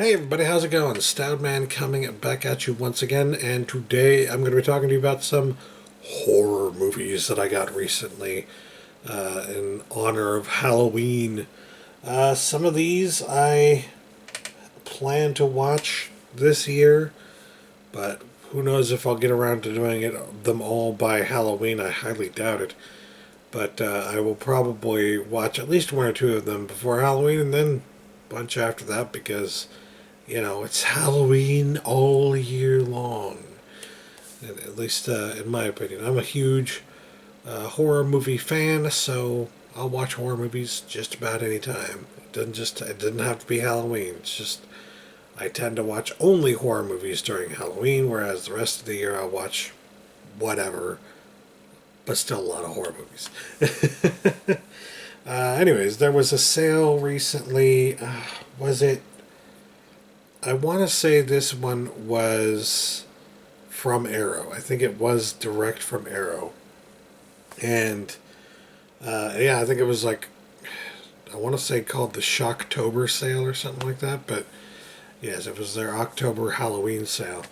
Hey everybody, how's it going? Stoudman coming back at you once again, and today I'm going to be talking to you about some horror movies that I got recently in honor of Halloween. Some of these I plan to watch this year, but who knows if I'll get around to doing them all by Halloween. I highly doubt it. But I will probably watch at least one or two of them before Halloween, and then a bunch after that because it's Halloween all year long. At least in my opinion. I'm a huge horror movie fan, so I'll watch horror movies just about any time. It doesn't have to be Halloween. It's just I tend to watch only horror movies during Halloween, whereas the rest of the year I'll watch whatever, but still a lot of horror movies. Anyways, there was a sale recently. Was it? I want to say this one was from Arrow. I think it was direct from Arrow. And yeah, I think it was like, I want to say called the Shocktober sale or something like that. But yes, it was their October Halloween sale.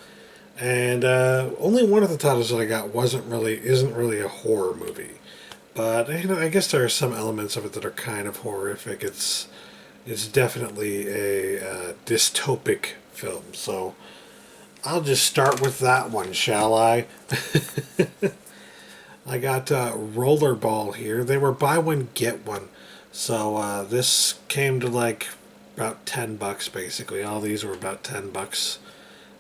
And only one of the titles that I got isn't really a horror movie. But I guess there are some elements of it that are kind of horrific. It's definitely a dystopic film. So I'll just start with that one, shall I? I got Rollerball here. They were buy one get one. So this came to like about $10 basically. All these were about $10.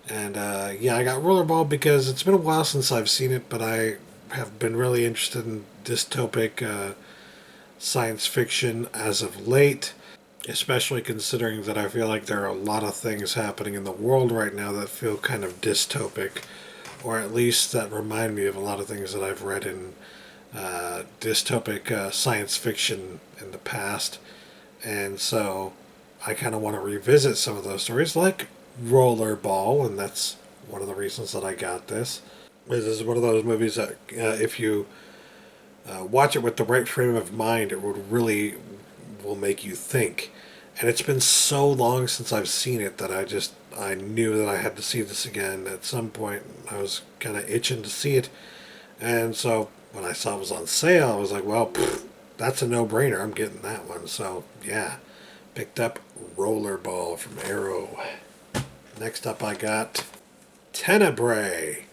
And yeah, I got Rollerball because it's been a while since I've seen it, but I have been really interested in dystopic science fiction as of late, especially considering that I feel like there are a lot of things happening in the world right now that feel kind of dystopic, or at least that remind me of a lot of things that I've read in dystopic science fiction in the past. And so I kind of want to revisit some of those stories, like Rollerball, and that's one of the reasons that I got this. This is one of those movies that if you watch it with the right frame of mind, it would really will make you think. And it's been so long since I've seen it that I knew that I had to see this again at some point. I was kind of itching to see it, and so when I saw it was on sale, I was like, well, that's a no-brainer. I'm getting that one. So yeah, picked up Rollerball from Arrow. Next up, I got Tenebrae,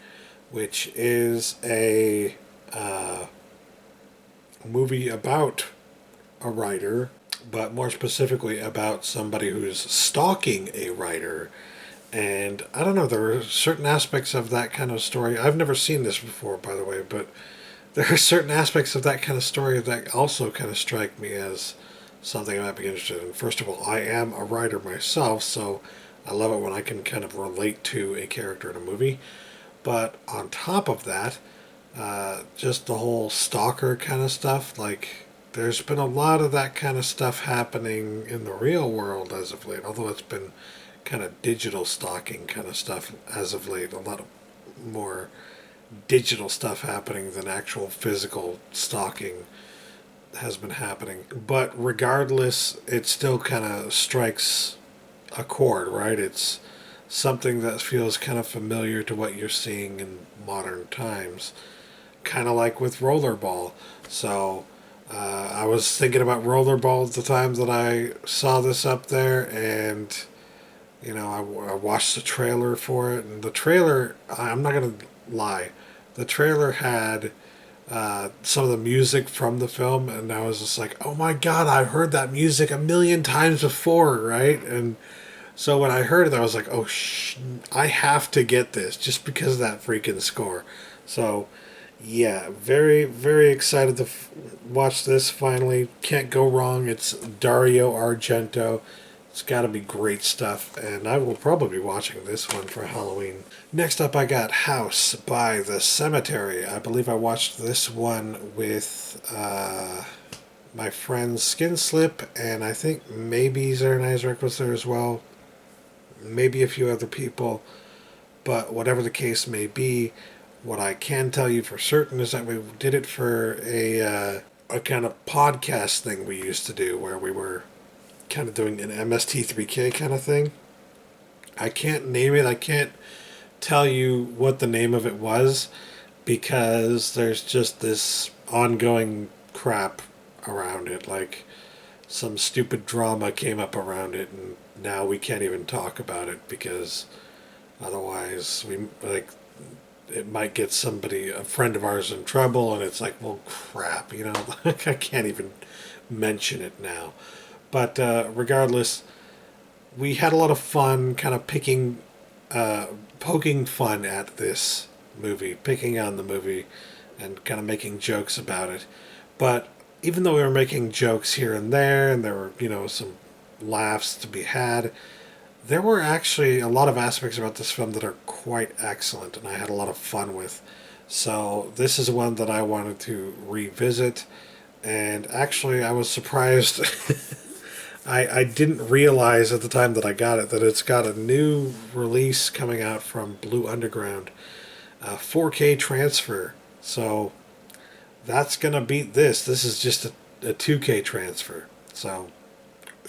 which is a movie about a writer, but more specifically about somebody who's stalking a writer. And I don't know, there are certain aspects of that kind of story. I've never seen this before, by the way, but there are certain aspects of that kind of story that also kind of strike me as something I might be interested in. First of all, I am a writer myself, so I love it when I can kind of relate to a character in a movie. But on top of that, just the whole stalker kind of stuff, like, there's been a lot of that kind of stuff happening in the real world as of late, although it's been kind of digital stalking kind of stuff as of late. A lot of more digital stuff happening than actual physical stalking has been happening. But regardless, it still kind of strikes a chord, right? It's something that feels kind of familiar to what you're seeing in modern times. Kind of like with Rollerball. So I was thinking about Rollerball at the time that I saw this up there, and I watched the trailer for it, and the trailer, I'm not gonna lie, the trailer had some of the music from the film, and I was just like, oh my god, I've heard that music a million times before, right? And so when I heard it, I was like, oh I have to get this just because of that freaking score. So yeah, very, very excited to watch this finally. Can't go wrong. It's Dario Argento. It's got to be great stuff, and I will probably be watching this one for Halloween. Next up, I got House by the Cemetery. I believe I watched this one with my friend Skin Slip, and I think maybe Zara Isaac was there as well. Maybe a few other people, but whatever the case may be, what I can tell you for certain is that we did it for a kind of podcast thing we used to do where we were kind of doing an MST3K kind of thing. I can't name it. I can't tell you what the name of it was because there's just this ongoing crap around it. Like some stupid drama came up around it, and now we can't even talk about it because otherwise we like it might get somebody, a friend of ours, in trouble, and it's like, well, crap, you know, like I can't even mention it now. But regardless, we had a lot of fun kind of poking fun at this movie, picking on the movie, and kind of making jokes about it. But even though we were making jokes here and there were, you know, some laughs to be had, there were actually a lot of aspects about this film that are quite excellent, and I had a lot of fun with. So this is one that I wanted to revisit, and actually I was surprised. I didn't realize at the time that I got it that it's got a new release coming out from Blue Underground, a 4K transfer. So that's going to beat this. This is just a 2K transfer. So,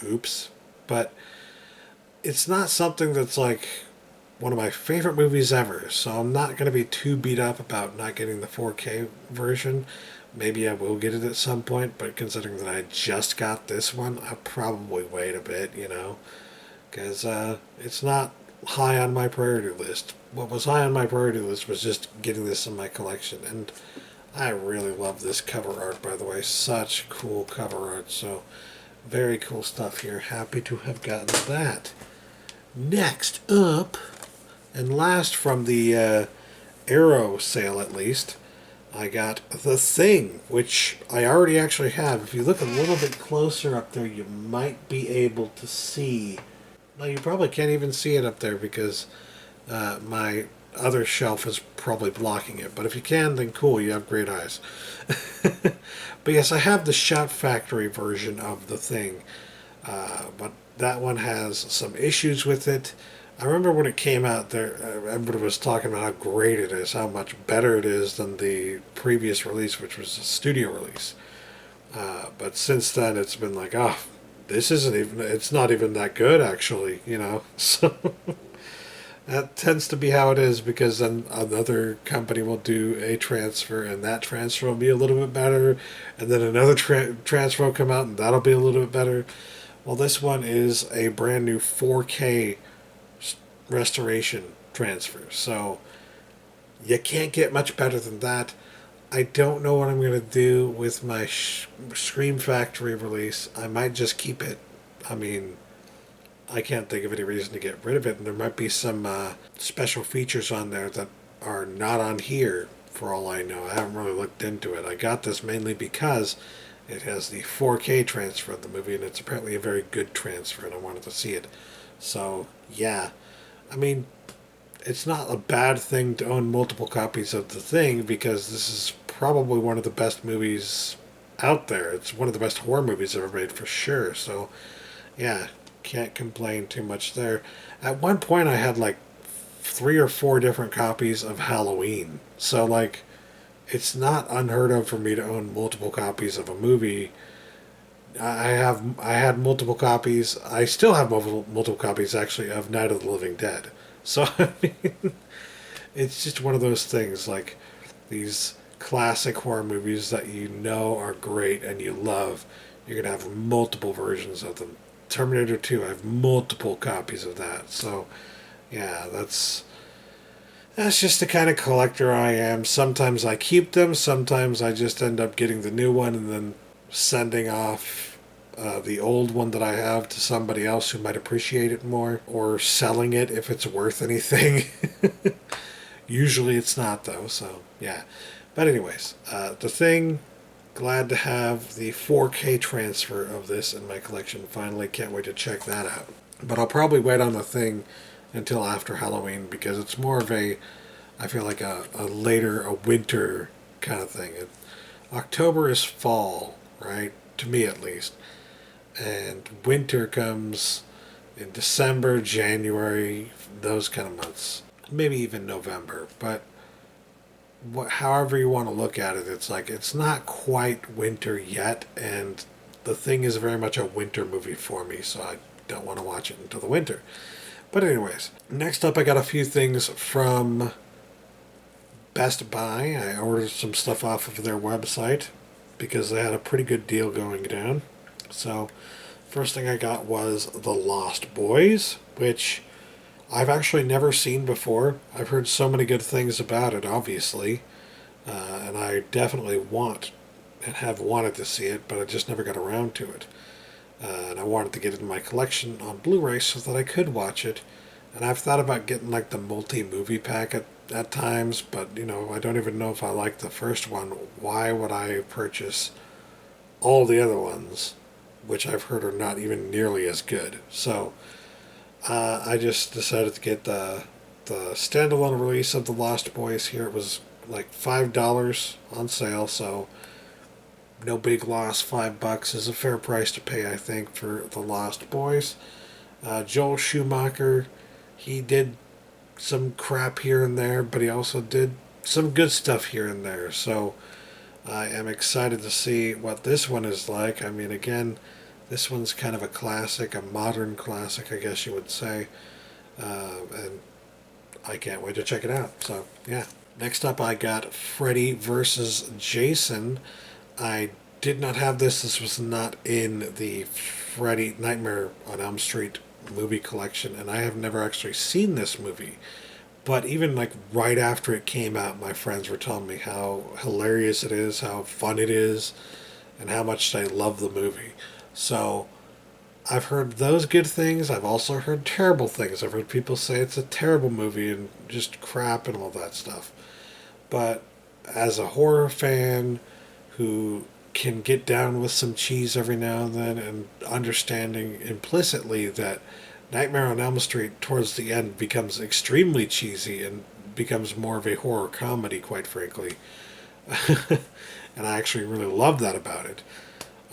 oops. But it's not something that's like one of my favorite movies ever. So I'm not going to be too beat up about not getting the 4K version. Maybe I will get it at some point, but considering that I just got this one, I'll probably wait a bit, you know, because it's not high on my priority list. What was high on my priority list was just getting this in my collection, and I really love this cover art, by the way. Such cool cover art, so very cool stuff here. Happy to have gotten that. Next up, and last from the Arrow sale at least, I got The Thing, which I already actually have. If you look a little bit closer up there, you might be able to see. No, you probably can't even see it up there because my other shelf is probably blocking it. But if you can, then cool, you have great eyes. But yes, I have the Shout Factory version of The Thing. But that one has some issues with it. I remember when it came out, there everybody was talking about how great it is, how much better it is than the previous release, which was a studio release. But since then, it's been like, oh, this isn't even, it's not even that good, actually, you know. So that tends to be how it is, because then another company will do a transfer, and that transfer will be a little bit better, and then another transfer will come out, and that'll be a little bit better. Well, this one is a brand new 4K restoration transfer, so you can't get much better than that. I don't know what I'm going to do with my Scream Factory release. I might just keep it. I mean, I can't think of any reason to get rid of it, and there might be some special features on there that are not on here, for all I know. I haven't really looked into it. I got this mainly because it has the 4K transfer of the movie, and it's apparently a very good transfer, and I wanted to see it. So, yeah. I mean, it's not a bad thing to own multiple copies of The Thing, because this is probably one of the best movies out there. It's one of the best horror movies ever made, for sure. So, yeah, can't complain too much there. At one point, I had like 3 or 4 different copies of Halloween. So, like, it's not unheard of for me to own multiple copies of a movie. I had multiple copies. I still have multiple copies, actually, of Night of the Living Dead. So, I mean, it's just one of those things, like these classic horror movies that you know are great and you love. You're going to have multiple versions of them. Terminator 2, I have multiple copies of that. So, yeah, that's just the kind of collector I am. Sometimes I keep them, sometimes I just end up getting the new one and then sending off the old one that I have to somebody else who might appreciate it more, or selling it if it's worth anything. Usually it's not, though, so yeah. But anyways, The Thing, glad to have the 4K transfer of this in my collection. Finally, can't wait to check that out. But I'll probably wait on The Thing until after Halloween, because it's more of a, I feel like a winter kind of thing. October is fall, right? To me, at least. And winter comes in December, January, those kind of months. Maybe even November. But however you want to look at it, it's like it's not quite winter yet, and The Thing is very much a winter movie for me, so I don't want to watch it until the winter. But anyways, next up I got a few things from Best Buy. I ordered some stuff off of their website because they had a pretty good deal going down. So, first thing I got was The Lost Boys, which I've actually never seen before. I've heard so many good things about it, obviously, and I definitely want and have wanted to see it, but I just never got around to it. And I wanted to get it in my collection on Blu-ray so that I could watch it. And I've thought about getting like the multi-movie pack at times, but I don't even know if I like the first one. Why would I purchase all the other ones, which I've heard are not even nearly as good? So I just decided to get the standalone release of The Lost Boys here. It was like $5 on sale, so no big loss. $5 is a fair price to pay, I think, for The Lost Boys. Joel Schumacher, he did some crap here and there, but he also did some good stuff here and there. So I am excited to see what this one is like. I mean, again, this one's kind of a classic, a modern classic, I guess you would say. And I can't wait to check it out. So, yeah. Next up, I got Freddy versus Jason. I did not have this. This was not in the Freddy Nightmare on Elm Street movie collection, and I have never actually seen this movie. But even like right after it came out, my friends were telling me how hilarious it is, how fun it is, and how much they love the movie. So I've heard those good things. I've also heard terrible things. I've heard people say it's a terrible movie and just crap and all that stuff. But as a horror fan who can get down with some cheese every now and then, and understanding implicitly that Nightmare on Elm Street towards the end becomes extremely cheesy and becomes more of a horror comedy, quite frankly. And I actually really love that about it.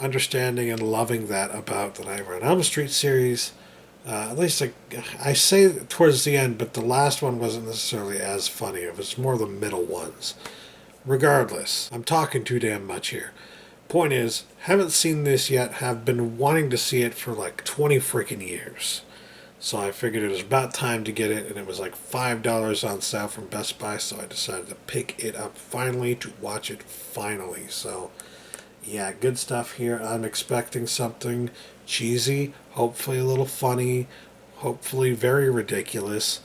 Understanding and loving that about the Nightmare on Elm Street series. At least I say towards the end, but the last one wasn't necessarily as funny. It was more the middle ones. Regardless, I'm talking too damn much here. Point is, haven't seen this yet, have been wanting to see it for like 20 freaking years. So I figured it was about time to get it, and it was like $5 on sale from Best Buy, so I decided to pick it up finally to watch it finally. So, yeah, good stuff here. I'm expecting something cheesy, hopefully a little funny, hopefully very ridiculous,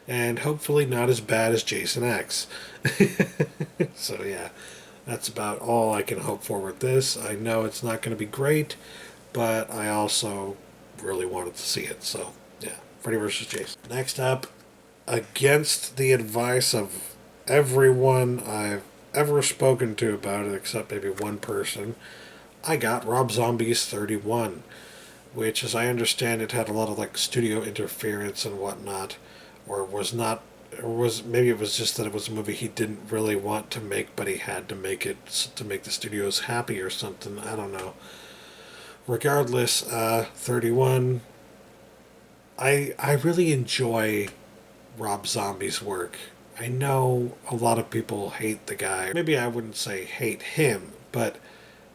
and hopefully not as bad as Jason X. So, yeah. That's about all I can hope for with this. I know it's not going to be great, but I also really wanted to see it. So, yeah, Freddy vs. Jason. Next up, against the advice of everyone I've ever spoken to about it, except maybe one person, I got Rob Zombie's 31, which, as I understand it, had a lot of like studio interference and whatnot, or was not. Or was maybe it was just that it was a movie he didn't really want to make, but he had to make it to make the studios happy or something. I don't know. Regardless, 31. I really enjoy Rob Zombie's work. I know a lot of people hate the guy. Maybe I wouldn't say hate him, but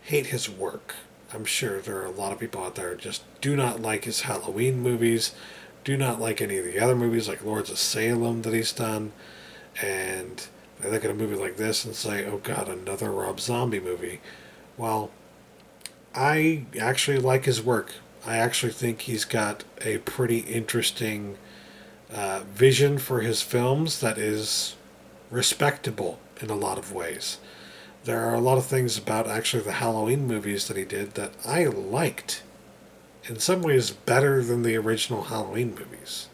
hate his work. I'm sure there are a lot of people out there who just do not like his Halloween movies, do not like any of the other movies like Lords of Salem that he's done, and they look at a movie like this and say, oh god, another Rob Zombie movie. Well, I actually like his work. I actually think he's got a pretty interesting vision for his films that is respectable in a lot of ways. There are a lot of things about actually the Halloween movies that he did that I liked. In some ways better than the original Halloween movies.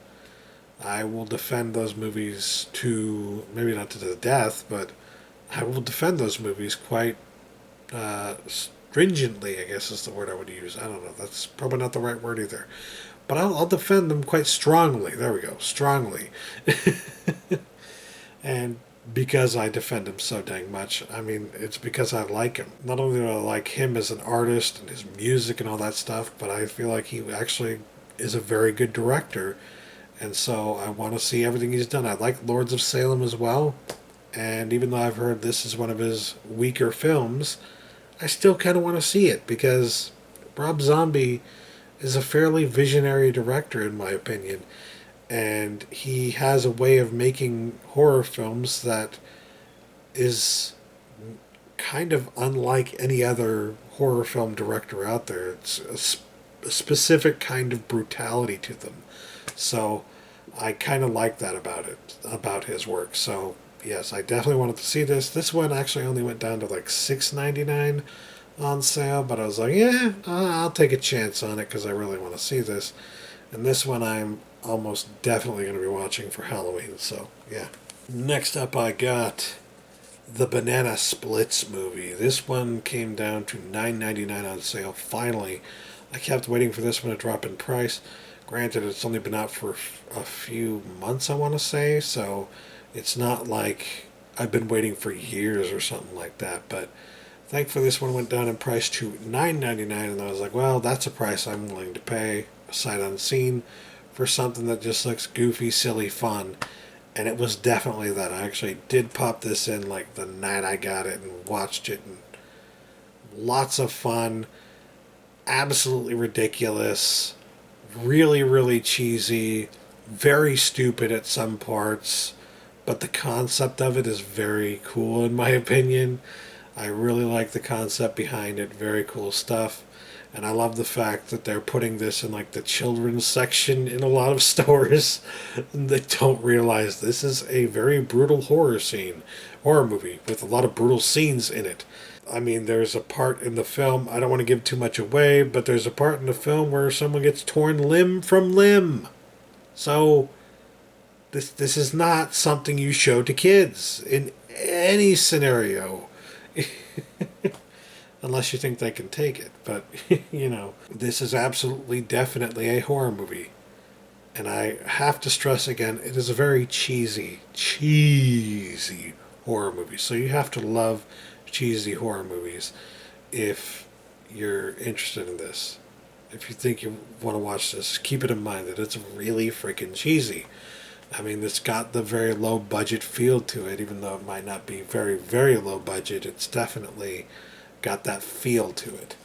I will defend those movies to, maybe not to the death, but I will defend those movies quite stringently, I guess is the word I would use. I don't know, that's probably not the right word either. But I'll defend them quite strongly. There we go, strongly. And because I defend him so dang much, I mean, it's because I like him. Not only do I like him as an artist and his music and all that stuff, but I feel like he actually is a very good director. And so I want to see everything he's done. I like Lords of Salem as well. And even though I've heard this is one of his weaker films, I still kind of want to see it because Rob Zombie is a fairly visionary director, in my opinion. And he has a way of making horror films that is kind of unlike any other horror film director out there. It's a specific kind of brutality to them. So I kind of like that about it, about his work. So yes, I definitely wanted to see this. This one actually only went down to like $6.99 on sale, but I was like, yeah, I'll take a chance on it because I really want to see this. And this one I'm almost definitely going to be watching for Halloween. So yeah. Next up, I got the Banana Splits movie. This one came down to $9.99 on sale. Finally, I kept waiting for this one to drop in price. Granted, it's only been out for a few months, I want to say, so it's not like I've been waiting for years or something like that. But thankfully, this one went down in price to $9.99, and I was like, well, that's a price I'm willing to pay, sight unseen, for something that just looks goofy, silly, fun. And it was definitely that. I actually did pop this in like the night I got it and watched it, and lots of fun, absolutely ridiculous, really, really cheesy, very stupid at some parts, but the concept of it is very cool in my opinion. I really like the concept behind it. Very cool stuff. And I love the fact that they're putting this in like the children's section in a lot of stores. They don't realize this is a very brutal horror movie with a lot of brutal scenes in it. I mean, there's a part in the film, I don't want to give too much away, but there's a part in the film where someone gets torn limb from limb. So this is not something you show to kids in any scenario. Unless you think they can take it. But, this is absolutely, definitely a horror movie. And I have to stress again, it is a very cheesy horror movie. So you have to love cheesy horror movies if you're interested in this. If you think you want to watch this, keep it in mind that it's really freaking cheesy. I mean, it's got the very low budget feel to it, even though it might not be very, very low budget. It's definitely got that feel to it.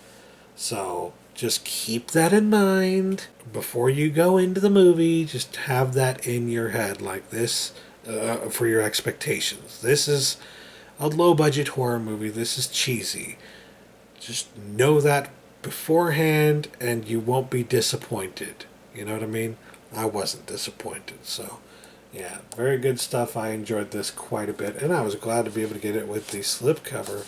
So just keep that in mind before you go into the movie. Just have that in your head like this for your expectations. This is a low budget horror movie. This is cheesy. Just know that beforehand and you won't be disappointed. You know what I mean? I wasn't disappointed. So yeah, very good stuff. I enjoyed this quite a bit, and I was glad to be able to get it with the slipcover.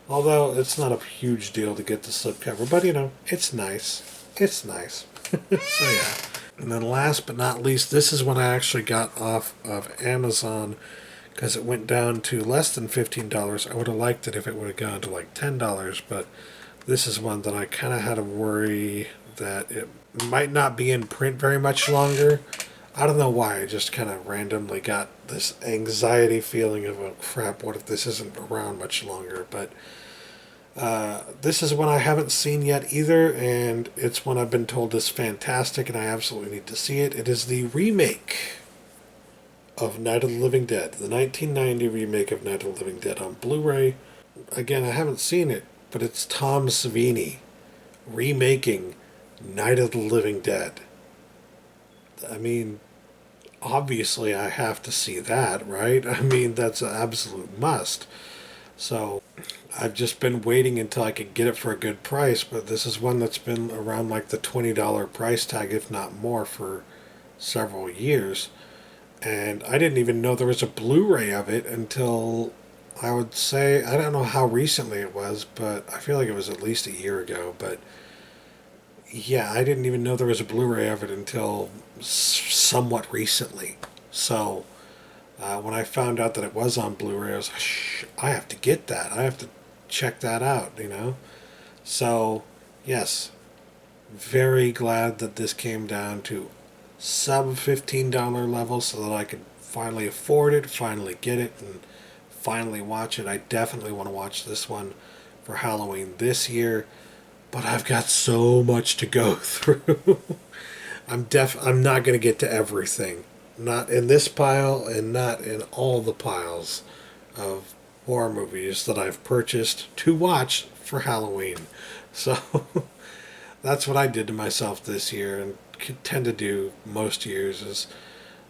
Although it's not a huge deal to get the slipcover, but it's nice. It's nice. So yeah. And then last but not least, this is one I actually got off of Amazon because it went down to less than $15. I would have liked it if it would have gone to like $10, but this is one that I kind of had a worry that it might not be in print very much longer. I don't know why. I just kind of randomly got this anxiety feeling of, oh crap, what if this isn't around much longer? But this is one I haven't seen yet either, and it's one I've been told is fantastic, and I absolutely need to see it. It is the remake of Night of the Living Dead, the 1990 remake of Night of the Living Dead on Blu-ray. Again, I haven't seen it, but it's Tom Savini remaking Night of the Living Dead. I mean, obviously I have to see that, right? I mean, that's an absolute must. So I've just been waiting until I could get it for a good price, but this is one that's been around like the $20 price tag, if not more, for several years. And I didn't even know there was a Blu-ray of it until, I would say, I don't know how recently it was, but I feel like it was at least a year ago. But yeah, I didn't even know there was a Blu-ray of it until somewhat recently. So when I found out that it was on Blu-ray, I was like, I have to get that. I have to check that out, So, yes, very glad that this came down to sub $15 level so that I could finally afford it, finally get it, and finally watch it. I definitely want to watch this one for Halloween this year, but I've got so much to go through. I'm not going to get to everything. Not in this pile and not in all the piles of horror movies that I've purchased to watch for Halloween. So that's what I did to myself this year, and tend to do most years, is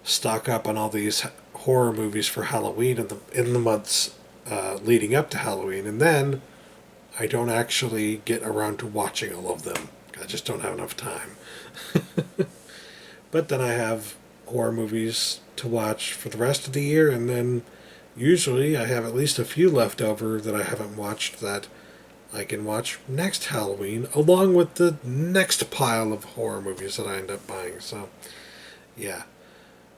stock up on all these horror movies for Halloween in the months leading up to Halloween, and then I don't actually get around to watching all of them. I just don't have enough time. But then I have horror movies to watch for the rest of the year, and then usually I have at least a few left over that I haven't watched that I can watch next Halloween, along with the next pile of horror movies that I end up buying. So, yeah,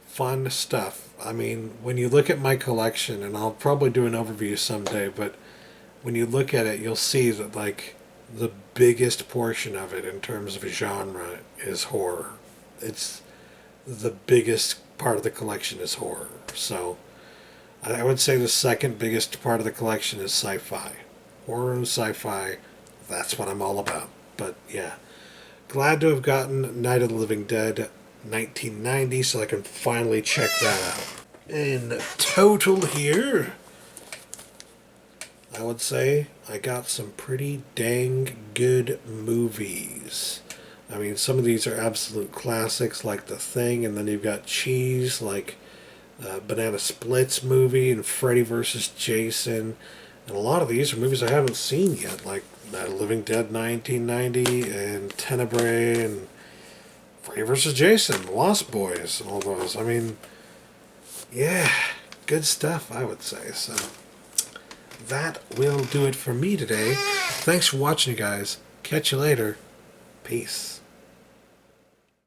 fun stuff. I mean, when you look at my collection, and I'll probably do an overview someday, but when you look at it, you'll see that, like, the biggest portion of it in terms of genre is horror. It's the biggest part of the collection is horror. So I would say the second biggest part of the collection is sci-fi. Horror and sci-fi, that's what I'm all about. But yeah, glad to have gotten Night of the Living Dead 1990 so I can finally check that out. In total here, I would say I got some pretty dang good movies. I mean, some of these are absolute classics like The Thing, and then you've got Cheese, like Banana Splits movie, and Freddy vs. Jason. And a lot of these are movies I haven't seen yet, like Night of the Living Dead 1990, and Tenebrae, and Freddy vs. Jason, Lost Boys, and all those. I mean, yeah, good stuff, I would say. So that will do it for me today. Thanks for watching, you guys. Catch you later. Peace.